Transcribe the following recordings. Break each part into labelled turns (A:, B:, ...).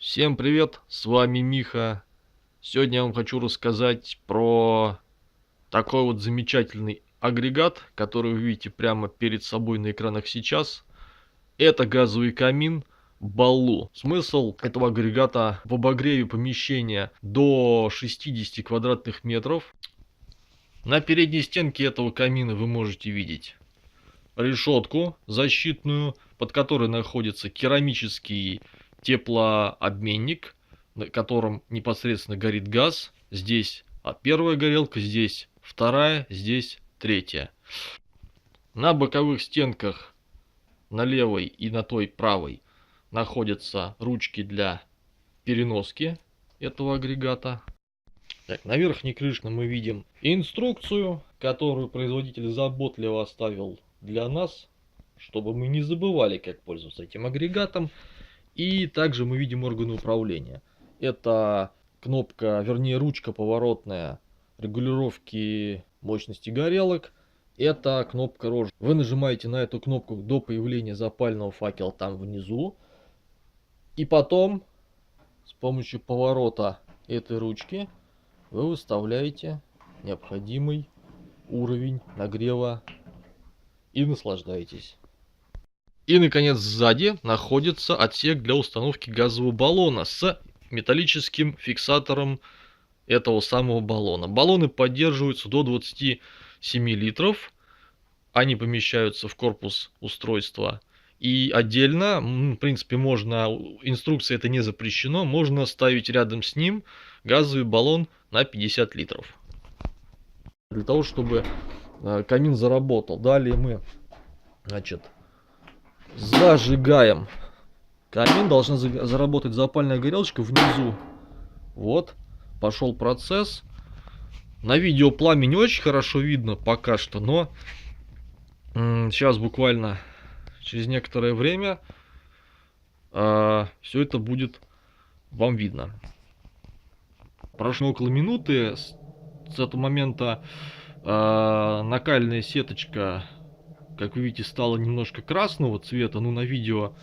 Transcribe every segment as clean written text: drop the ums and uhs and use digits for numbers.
A: Всем привет, с вами Миха. Сегодня я вам хочу рассказать про такой вот замечательный агрегат, который вы видите прямо перед собой на экранах сейчас. Это газовый камин Баллу. Смысл этого агрегата в обогреве помещения до 60 квадратных метров. На передней стенке этого камина вы можете видеть решетку защитную, под которой находится керамический теплообменник, на котором непосредственно горит газ. Здесь первая горелка, здесь вторая, здесь третья. На боковых стенках, на левой и на той правой, находятся ручки для переноски этого агрегата. Так, на верхней крышке мы видим инструкцию, которую производитель заботливо оставил для нас, чтобы мы не забывали, как пользоваться этим агрегатом. И также мы видим органы управления. Это кнопка, вернее ручка поворотная регулировки мощности горелок. Это кнопка рожь. Вы нажимаете на эту кнопку до появления запального факела там внизу. И потом с помощью поворота этой ручки вы выставляете необходимый уровень нагрева и наслаждаетесь. И, наконец, сзади находится отсек для установки газового баллона с металлическим фиксатором этого самого баллона. Баллоны поддерживаются до 27 литров. Они помещаются в корпус устройства. И отдельно, в принципе, можно, инструкция это не запрещено, можно ставить рядом с ним газовый баллон на 50 литров. Для того, чтобы камин заработал. Далее мы, зажигаем камин, должна заработать запальная горелочка внизу. Вот, пошел процесс. На видео пламя не очень хорошо видно пока что, но сейчас буквально через некоторое время все это будет вам видно. Прошло около минуты с этого момента. Накальная сеточка, как вы видите, стала немножко красного цвета. Ну, на видео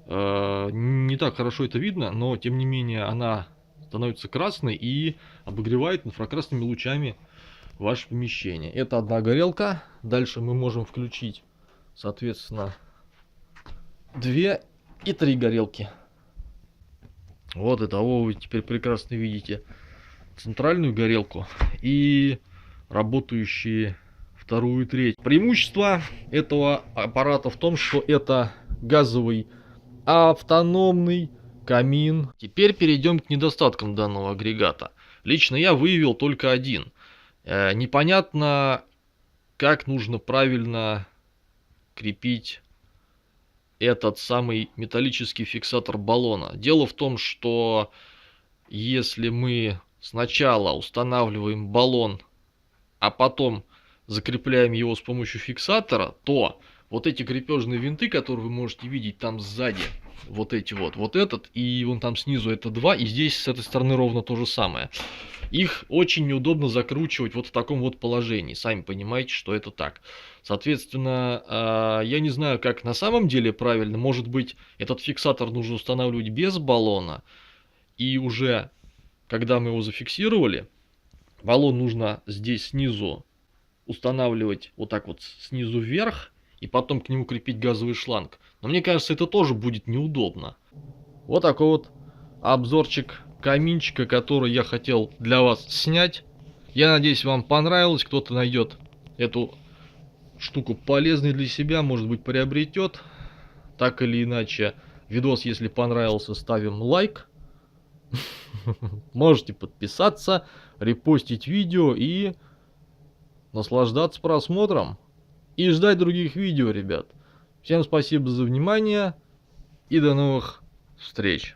A: не так хорошо это видно, но тем не менее она становится красной и обогревает инфракрасными лучами ваше помещение. Это одна горелка. Дальше мы можем включить, соответственно, 2 и 3 горелки. Вот итого вы теперь прекрасно видите центральную горелку и работающие вторую и третью. Преимущество этого аппарата в том, что это газовый автономный камин. Теперь перейдем к недостаткам данного агрегата. Лично я выявил только один. Непонятно, как нужно правильно крепить этот самый металлический фиксатор баллона. Дело в том, что если мы сначала устанавливаем баллон, а потом закрепляем его с помощью фиксатора, то вот эти крепежные винты, которые вы можете видеть там сзади, вот эти вот этот, и вон там снизу это 2, и здесь с этой стороны ровно то же самое. Их очень неудобно закручивать вот в таком вот положении. Сами понимаете, что это так. Соответственно, я не знаю, как на самом деле правильно. Может быть, этот фиксатор нужно устанавливать без баллона. И уже, когда мы его зафиксировали, баллон нужно здесь снизу устанавливать вот так вот снизу вверх. И потом к нему крепить газовый шланг. Но мне кажется, это тоже будет неудобно. Вот такой вот обзорчик каминчика, который я хотел для вас снять. Я надеюсь, вам понравилось. Кто-то найдет эту штуку полезной для себя, может быть, приобретет. Так или иначе, видос, если понравился, ставим лайк. Можете подписаться, репостить видео и наслаждаться просмотром. И ждать других видео, ребят. Всем спасибо за внимание и до новых встреч.